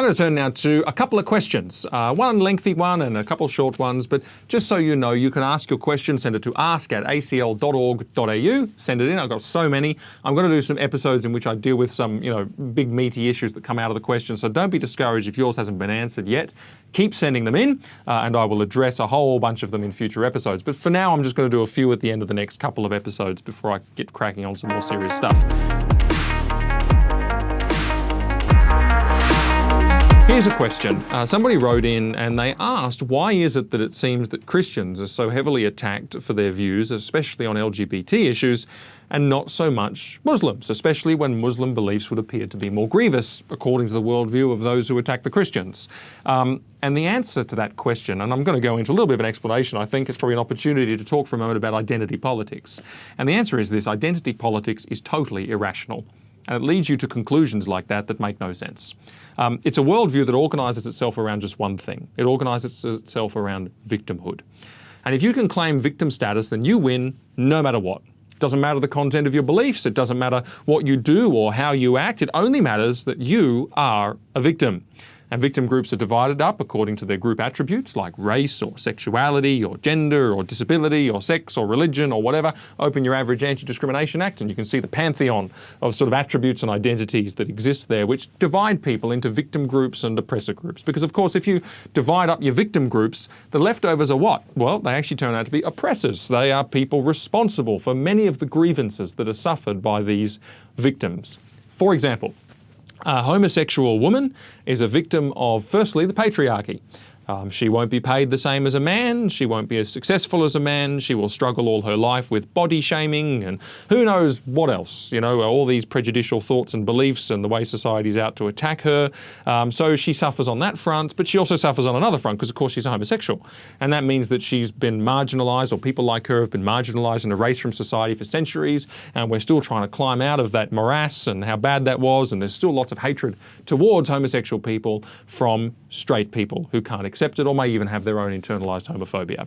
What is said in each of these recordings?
I'm going to turn now to a couple of questions. One lengthy one and a couple short ones, but just so you know, you can ask your question, send it to ask@acl.org.au. Send it in. I've got so many. I'm going to do some episodes in which I deal with some, big meaty issues that come out of the question, so don't be discouraged if yours hasn't been answered yet. Keep sending them in, and I will address a whole bunch of them in future episodes. But for now, I'm just going to do a few at the end of the next couple of episodes before I get cracking on some more serious stuff. Here's a question. Somebody wrote in and they asked, why is it that it seems that Christians are so heavily attacked for their views, especially on LGBT issues, and not so much Muslims, especially when Muslim beliefs would appear to be more grievous, according to the worldview of those who attack the Christians? And the answer to that question, and I'm going to go into a little bit of an explanation, I think it's probably an opportunity to talk for a moment about identity politics. And the answer is this: identity politics is totally irrational. And it leads you to conclusions like that make no sense. It's a worldview that organises itself around just one thing. It organises itself around victimhood. And if you can claim victim status, then you win no matter what. It doesn't matter the content of your beliefs. It doesn't matter what you do or how you act. It only matters that you are a victim. And victim groups are divided up according to their group attributes like race or sexuality or gender or disability or sex or religion or whatever. Open your average Anti-Discrimination Act and you can see the pantheon of sort of attributes and identities that exist there, which divide people into victim groups and oppressor groups. Because of course, if you divide up your victim groups, the leftovers are what? Well, they actually turn out to be oppressors. They are people responsible for many of the grievances that are suffered by these victims. For example, a homosexual woman is a victim of, firstly, the patriarchy. She won't be paid the same as a man. She won't be as successful as a man. She will struggle all her life with body shaming and who knows what else, all these prejudicial thoughts and beliefs and the way society's out to attack her. So she suffers on that front, but she also suffers on another front because, of course, she's a homosexual. And that means that she's been marginalised, or people like her have been marginalised and erased from society for centuries, and we're still trying to climb out of that morass and how bad that was, and there's still lots of hatred towards homosexual people from straight people who can't accept it or may even have their own internalised homophobia.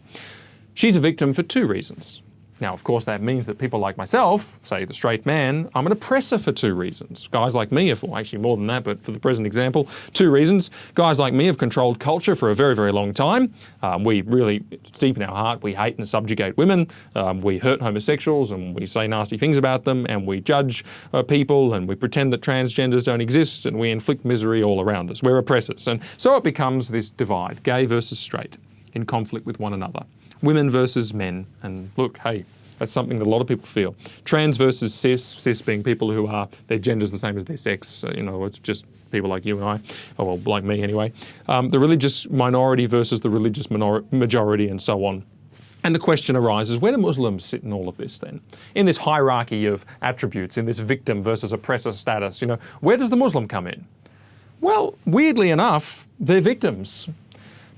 She's a victim for two reasons. Now, of course, that means that people like myself, say the straight man, I'm an oppressor for two reasons. Guys like me have, well, actually more than that, but for the present example, two reasons. Guys like me have controlled culture for a very, very long time. We really, it's deep in our heart, we hate and subjugate women. We hurt homosexuals and we say nasty things about them, and we judge people, and we pretend that transgenders don't exist, and we inflict misery all around us. We're oppressors. And so it becomes this divide, gay versus straight, in conflict with one another. Women versus men, and look, hey, that's something that a lot of people feel. Trans versus cis being people who are, their gender's the same as their sex, it's just people like you and I, or well, like me anyway. The religious minority versus the religious majority and so on. And the question arises, where do Muslims sit in all of this then? In this hierarchy of attributes, in this victim versus oppressor status, where does the Muslim come in? Well, weirdly enough, they're victims.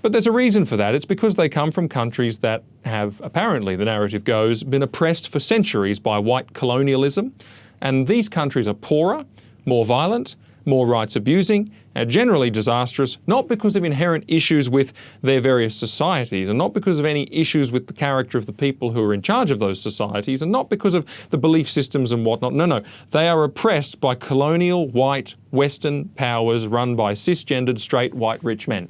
But there's a reason for that. It's because they come from countries that have, apparently, the narrative goes, been oppressed for centuries by white colonialism. And these countries are poorer, more violent, more rights abusing, and generally disastrous, not because of inherent issues with their various societies, and not because of any issues with the character of the people who are in charge of those societies, and not because of the belief systems and whatnot. No. They are oppressed by colonial, white, Western powers run by cisgendered, straight, white, rich men.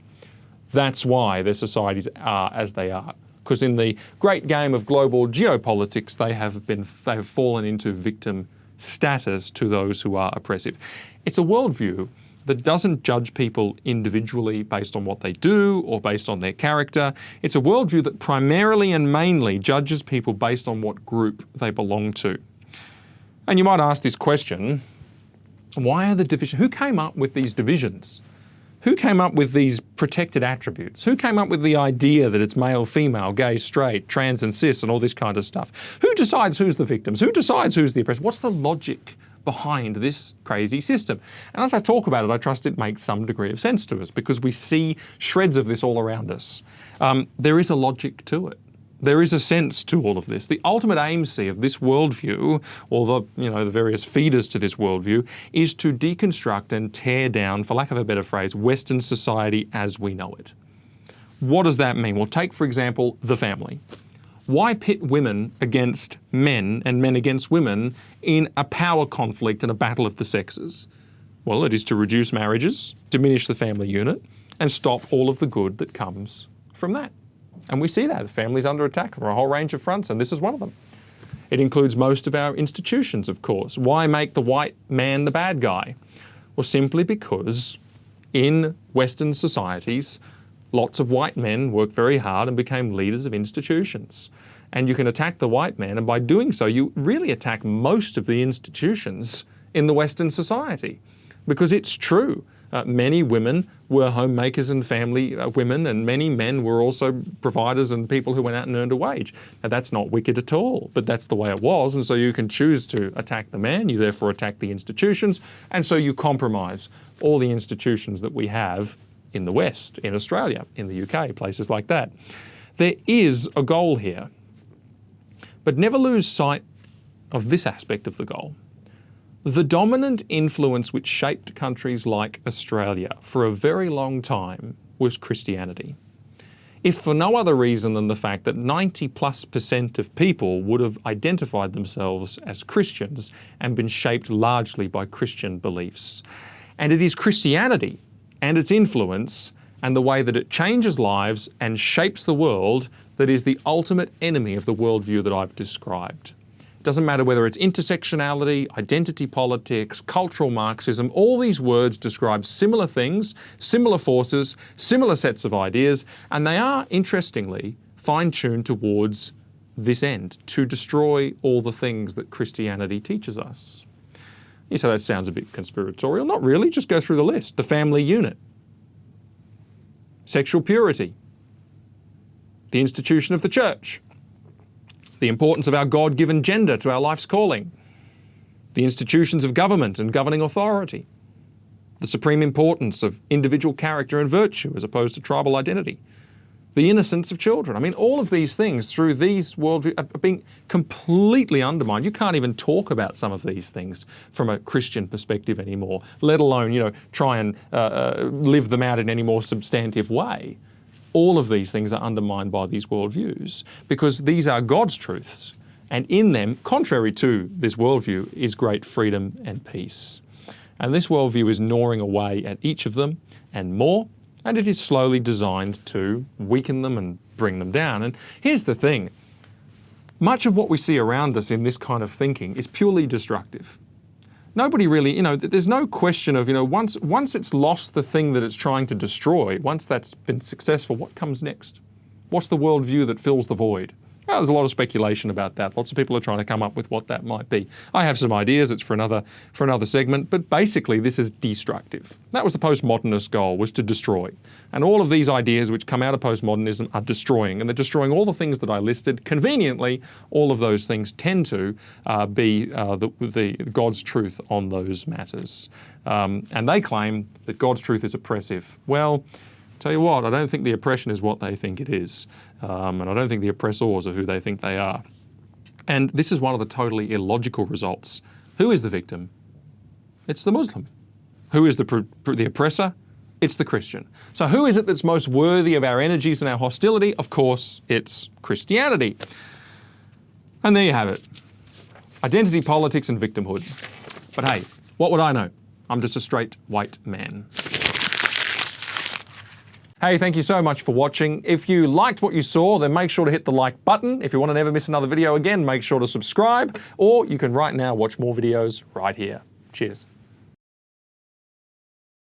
That's why their societies are as they are. Because in the great game of global geopolitics, they have fallen into victim status to those who are oppressive. It's a worldview that doesn't judge people individually based on what they do or based on their character. It's a worldview that primarily and mainly judges people based on what group they belong to. And you might ask this question, why are the divisions? Who came up with these divisions? Who came up with these protected attributes? Who came up with the idea that it's male, female, gay, straight, trans and cis and all this kind of stuff? Who decides who's the victims? Who decides who's the oppressed? What's the logic behind this crazy system? And as I talk about it, I trust it makes some degree of sense to us because we see shreds of this all around us. There is a logic to it. There is a sense to all of this. The ultimate aim, see, of this worldview, or the various feeders to this worldview, is to deconstruct and tear down, for lack of a better phrase, Western society as we know it. What does that mean? Well, take, for example, the family. Why pit women against men and men against women in a power conflict and a battle of the sexes? Well, it is to reduce marriages, diminish the family unit, and stop all of the good that comes from that. And we see that. The family's under attack from a whole range of fronts, and this is one of them. It includes most of our institutions, of course. Why make the white man the bad guy? Well, simply because in Western societies, lots of white men worked very hard and became leaders of institutions. And you can attack the white man, and by doing so, you really attack most of the institutions in the Western society. Because it's true. Many women were homemakers and family women, and many men were also providers and people who went out and earned a wage. Now, that's not wicked at all, but that's the way it was. And so you can choose to attack the man, you therefore attack the institutions, and so you compromise all the institutions that we have in the West, in Australia, in the UK, places like that. There is a goal here, but never lose sight of this aspect of the goal. The dominant influence which shaped countries like Australia for a very long time was Christianity. If for no other reason than the fact that 90+% of people would have identified themselves as Christians and been shaped largely by Christian beliefs. And it is Christianity and its influence and the way that it changes lives and shapes the world that is the ultimate enemy of the worldview that I've described. Doesn't matter whether it's intersectionality, identity politics, cultural Marxism, all these words describe similar things, similar forces, similar sets of ideas, and they are, interestingly, fine-tuned towards this end, to destroy all the things that Christianity teaches us. You say that sounds a bit conspiratorial. Not really, just go through the list. The family unit, sexual purity, the institution of the church, the importance of our God-given gender to our life's calling, the institutions of government and governing authority, the supreme importance of individual character and virtue as opposed to tribal identity, the innocence of children. I mean, all of these things through these worldviews are being completely undermined. You can't even talk about some of these things from a Christian perspective anymore, let alone, try and live them out in any more substantive way. All of these things are undermined by these worldviews because these are God's truths, and in them, contrary to this worldview, is great freedom and peace. And this worldview is gnawing away at each of them and more, and it is slowly designed to weaken them and bring them down. And here's the thing, much of what we see around us in this kind of thinking is purely destructive. Nobody really, there's no question of, once it's lost the thing that it's trying to destroy, once that's been successful, what comes next? What's the worldview that fills the void? Well, there's a lot of speculation about that. Lots of people are trying to come up with what that might be. I have some ideas, it's for another segment, but basically this is destructive. That was the postmodernist goal, was to destroy. And all of these ideas which come out of postmodernism are destroying, and they're destroying all the things that I listed. Conveniently, all of those things tend to be the God's truth on those matters. And they claim that God's truth is oppressive. Well, tell you what, I don't think the oppression is what they think it is. And I don't think the oppressors are who they think they are. And this is one of the totally illogical results. Who is the victim? It's the Muslim. Who is the oppressor? It's the Christian. So who is it that's most worthy of our energies and our hostility? Of course, it's Christianity. And there you have it. Identity politics and victimhood. But hey, what would I know? I'm just a straight white man. Hey, thank you so much for watching. If you liked what you saw, then make sure to hit the like button. If you want to never miss another video again, make sure to subscribe, or you can right now watch more videos right here. Cheers.